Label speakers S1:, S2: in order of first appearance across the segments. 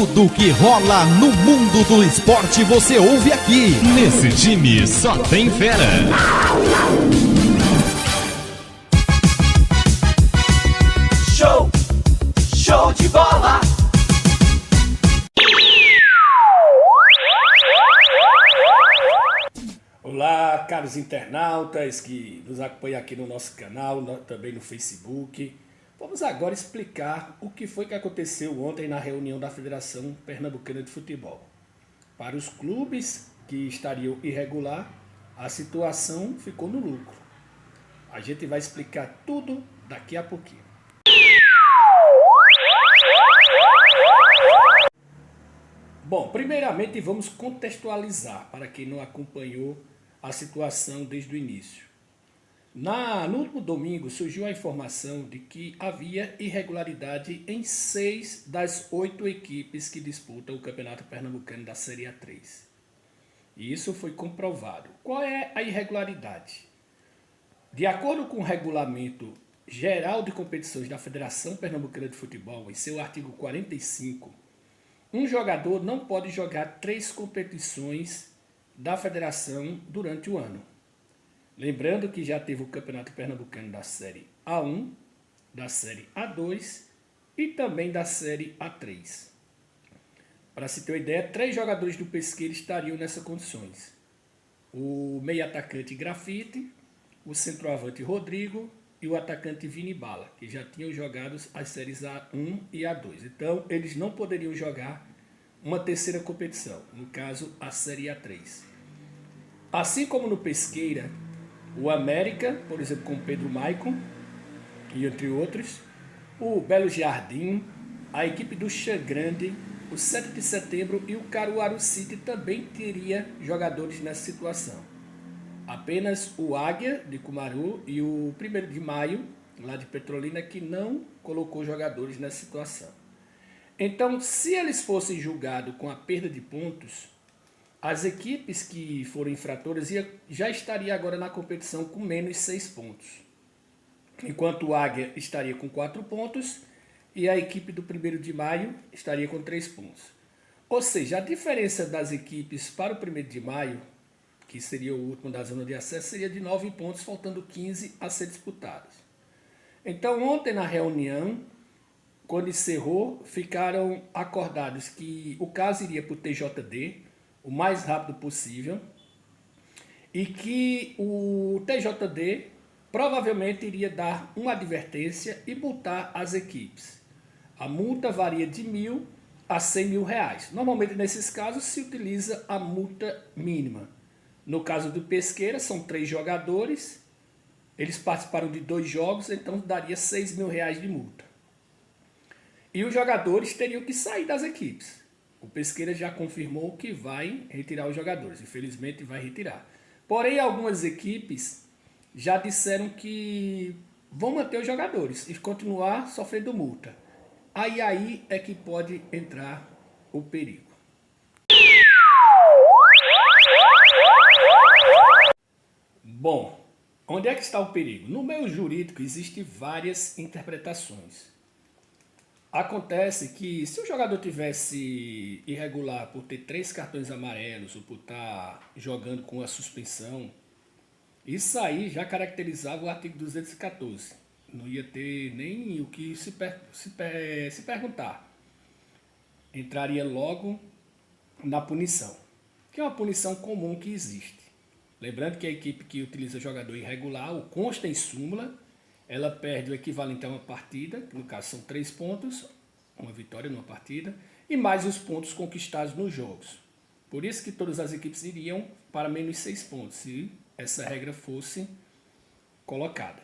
S1: Tudo que rola no mundo do esporte você ouve aqui. Nesse time só tem fera.
S2: Show de bola!
S3: Olá, caros internautas que nos acompanham aqui no nosso canal, também no Facebook. Vamos agora explicar o que foi que aconteceu ontem na reunião da Federação Pernambucana de Futebol. Para os clubes que estariam irregular, a situação ficou no lucro. A gente vai explicar tudo daqui a pouquinho. Bom, primeiramente vamos contextualizar para quem não acompanhou a situação desde o início. No último domingo surgiu a informação de que havia irregularidade em 6 das 8 equipes que disputam o Campeonato Pernambucano da Série A3. E isso foi comprovado. Qual é a irregularidade? De acordo com o Regulamento Geral de Competições da Federação Pernambucana de Futebol, em seu artigo 45, um jogador não pode jogar 3 competições da federação durante o ano. Lembrando que já teve o Campeonato Pernambucano da Série A1, da Série A2 e também da Série A3. Para se ter uma ideia, 3 jogadores do Pesqueira estariam nessas condições. O meio-atacante Grafite, o centroavante Rodrigo e o atacante Vini Bala, que já tinham jogado as séries A1 e A2. Então, eles não poderiam jogar uma terceira competição, no caso, a Série A3. Assim como no Pesqueira, o América, por exemplo, com o Pedro Maicon, e entre outros, o Belo Jardim, a equipe do Xangrande, o 7 de Setembro e o Caruaru City também teria jogadores nessa situação. Apenas o Águia, de Cumaru, e o 1º de Maio, lá de Petrolina, que não colocou jogadores nessa situação. Então, se eles fossem julgados com a perda de pontos, as equipes que foram infratoras já estariam agora na competição com menos 6 pontos. Enquanto o Águia estaria com 4 pontos e a equipe do 1º de Maio estaria com 3 pontos. Ou seja, a diferença das equipes para o 1º de Maio, que seria o último da zona de acesso, seria de 9 pontos, faltando 15 a ser disputados. Então, ontem na reunião, quando encerrou, ficaram acordados que o caso iria para o TJD, o mais rápido possível, e que o TJD provavelmente iria dar uma advertência e multar as equipes. A multa varia de R$1.000 a R$100.000. Normalmente, nesses casos, se utiliza a multa mínima. No caso do Pesqueira, são 3 jogadores, eles participaram de 2 jogos, então daria R$6.000 de multa. E os jogadores teriam que sair das equipes. O Pesqueira já confirmou que vai retirar os jogadores, infelizmente vai retirar. Porém, algumas equipes já disseram que vão manter os jogadores e continuar sofrendo multa. Aí é que pode entrar o perigo. Bom, onde é que está o perigo? No meio jurídico existem várias interpretações. Acontece que se o jogador tivesse irregular por ter 3 cartões amarelos ou por estar jogando com a suspensão, isso aí já caracterizava o artigo 214. Não ia ter nem o que se perguntar. Entraria logo na punição, que é uma punição comum que existe. Lembrando que a equipe que utiliza jogador irregular, ou consta em súmula, ela perde o equivalente a uma partida, que no caso são 3 pontos, uma vitória numa partida, e mais os pontos conquistados nos jogos. Por isso que todas as equipes iriam para menos 6 pontos, se essa regra fosse colocada.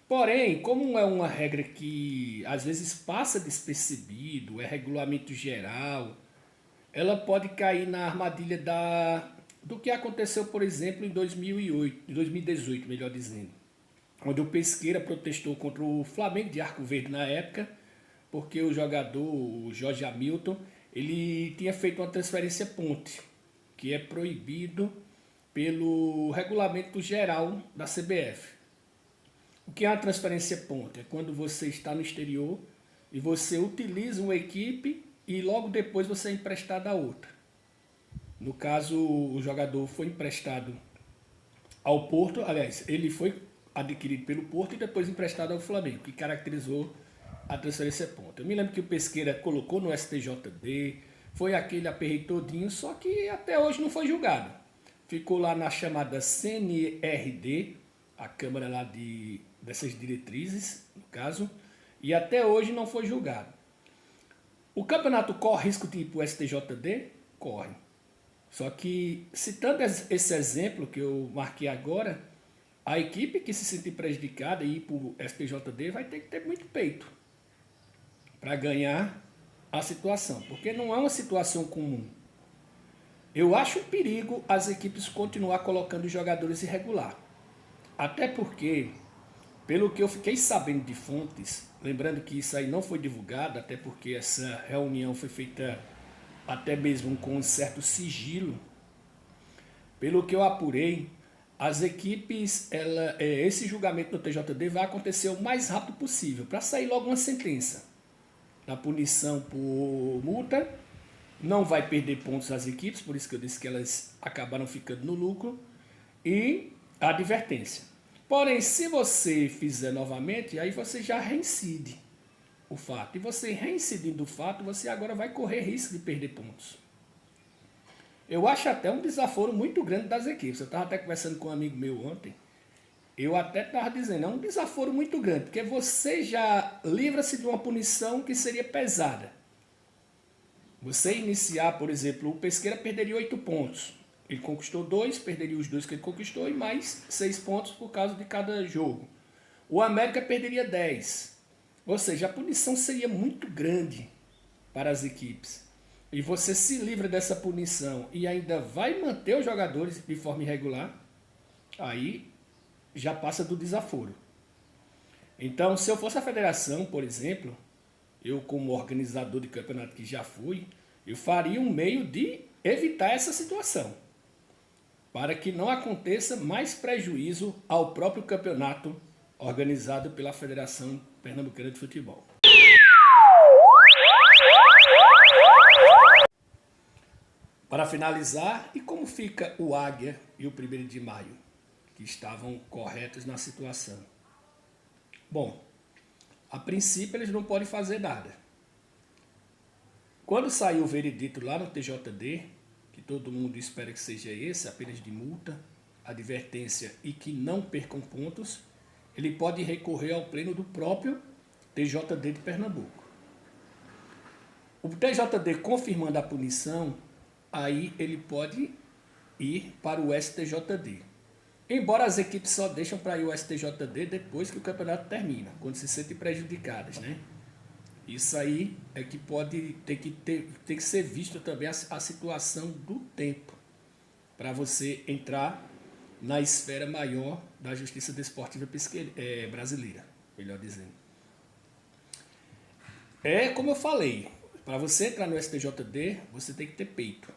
S3: Porém, como é uma regra que às vezes passa despercebido, é regulamento geral, ela pode cair na armadilha do que aconteceu, por exemplo, em 2018, melhor dizendo, onde o Pesqueira protestou contra o Flamengo de Arco Verde na época, porque o jogador, o Jorge Hamilton, ele tinha feito uma transferência ponte, que é proibido pelo regulamento geral da CBF. O que é uma transferência ponte? É quando você está no exterior e você utiliza uma equipe e logo depois você é emprestado a outra. No caso, o jogador foi emprestado ao Porto, aliás, ele foi adquirido pelo Porto e depois emprestado ao Flamengo, que caracterizou a transferência ponta. Eu me lembro que o Pesqueira colocou no STJD, foi aquele aperreio todinho, só que até hoje não foi julgado. Ficou lá na chamada CNRD, a Câmara lá dessas diretrizes, no caso, e até hoje não foi julgado. O campeonato corre risco de ir para o STJD? Corre. Só que, citando esse exemplo que eu marquei agora, a equipe que se sentir prejudicada e ir para o STJD vai ter que ter muito peito para ganhar a situação, porque não é uma situação comum. Eu acho um perigo as equipes continuar colocando jogadores irregulares. Até porque, pelo que eu fiquei sabendo de fontes, lembrando que isso aí não foi divulgado, até porque essa reunião foi feita até mesmo com um certo sigilo. Pelo que eu apurei, as equipes, esse julgamento no TJD vai acontecer o mais rápido possível, para sair logo uma sentença. Na punição por multa, não vai perder pontos as equipes, por isso que eu disse que elas acabaram ficando no lucro, e a advertência. Porém, se você fizer novamente, aí você já reincide o fato. E você reincidindo o fato, você agora vai correr risco de perder pontos. Eu acho até um desaforo muito grande das equipes. Eu estava até conversando com um amigo meu ontem. Eu até estava dizendo, é um desaforo muito grande, porque você já livra-se de uma punição que seria pesada. Você iniciar, por exemplo, o Pesqueira perderia 8 pontos. Ele conquistou 2, perderia os 2 que ele conquistou e mais 6 pontos por causa de cada jogo. O América perderia 10. Ou seja, a punição seria muito grande para as equipes. E você se livra dessa punição e ainda vai manter os jogadores de forma irregular, aí já passa do desaforo. Então, se eu fosse a federação, por exemplo, eu como organizador de campeonato que já fui, eu faria um meio de evitar essa situação, para que não aconteça mais prejuízo ao próprio campeonato organizado pela Federação Pernambucana de Futebol. Para finalizar, e como fica o Águia e o 1º de Maio, que estavam corretos na situação? Bom, a princípio eles não podem fazer nada. Quando saiu o veredito lá no TJD, que todo mundo espera que seja esse, apenas de multa, advertência e que não percam pontos, ele pode recorrer ao pleno do próprio TJD de Pernambuco. O TJD confirmando a punição, aí ele pode ir para o STJD. Embora as equipes só deixam para ir ao STJD depois que o campeonato termina, quando se sentem prejudicadas, né? Isso aí é que tem que ser visto também a situação do tempo, para você entrar na esfera maior da justiça desportiva brasileira, melhor dizendo. É como eu falei, para você entrar no STJD, você tem que ter peito.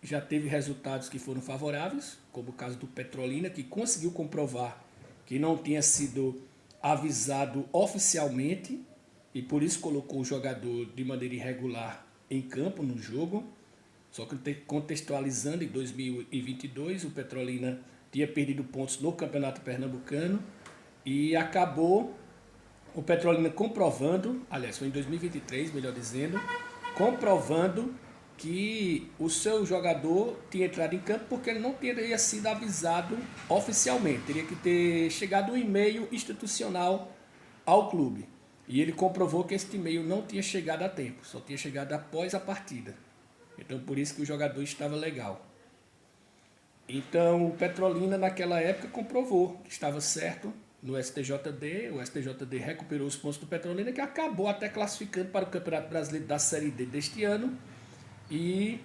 S3: Já teve resultados que foram favoráveis, como o caso do Petrolina, que conseguiu comprovar que não tinha sido avisado oficialmente e por isso colocou o jogador de maneira irregular em campo no jogo. Só que contextualizando, em 2022, o Petrolina tinha perdido pontos no Campeonato Pernambucano e acabou o Petrolina comprovando, aliás, foi em 2023, melhor dizendo, comprovando que o seu jogador tinha entrado em campo porque ele não teria sido avisado oficialmente. Teria que ter chegado um e-mail institucional ao clube. E ele comprovou que esse e-mail não tinha chegado a tempo, só tinha chegado após a partida. Então, por isso que o jogador estava legal. Então, o Petrolina, naquela época, comprovou que estava certo no STJD. O STJD recuperou os pontos do Petrolina, que acabou até classificando para o Campeonato Brasileiro da Série D deste ano e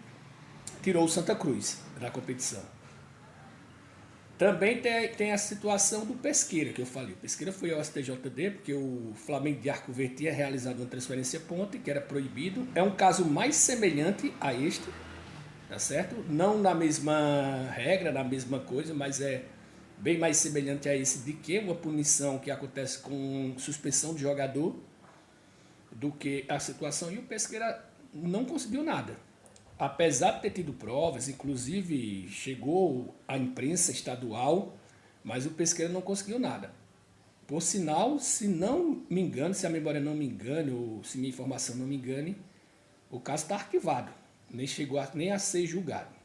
S3: tirou o Santa Cruz da competição. Também tem a situação do Pesqueira, que eu falei. O Pesqueira foi ao STJD porque o Flamengo de Arco Verde tinha realizado uma transferência ponte, que era proibido. É um caso mais semelhante a este, tá certo? Não na mesma regra, na mesma coisa, mas é bem mais semelhante a esse de que uma punição que acontece com suspensão de jogador do que a situação. E o Pesqueira não conseguiu nada. Apesar de ter tido provas, inclusive chegou à imprensa estadual, mas o Pesqueira não conseguiu nada. Por sinal, se não me engano, se a memória não me engane, ou se minha informação não me engane, o caso está arquivado, nem chegou nem a ser julgado.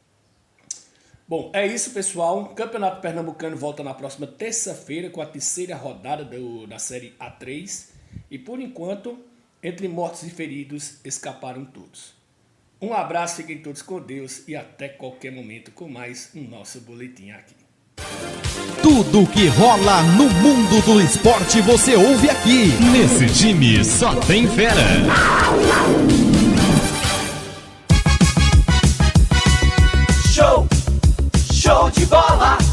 S3: Bom, é isso, pessoal. O Campeonato Pernambucano volta na próxima terça-feira com a terceira rodada da Série A3. E por enquanto, entre mortos e feridos, escaparam todos. Um abraço, fiquem todos com Deus e até qualquer momento com mais um nosso boletim aqui.
S1: Tudo que rola no mundo do esporte você ouve aqui. Nesse time só tem fera.
S2: Show de bola.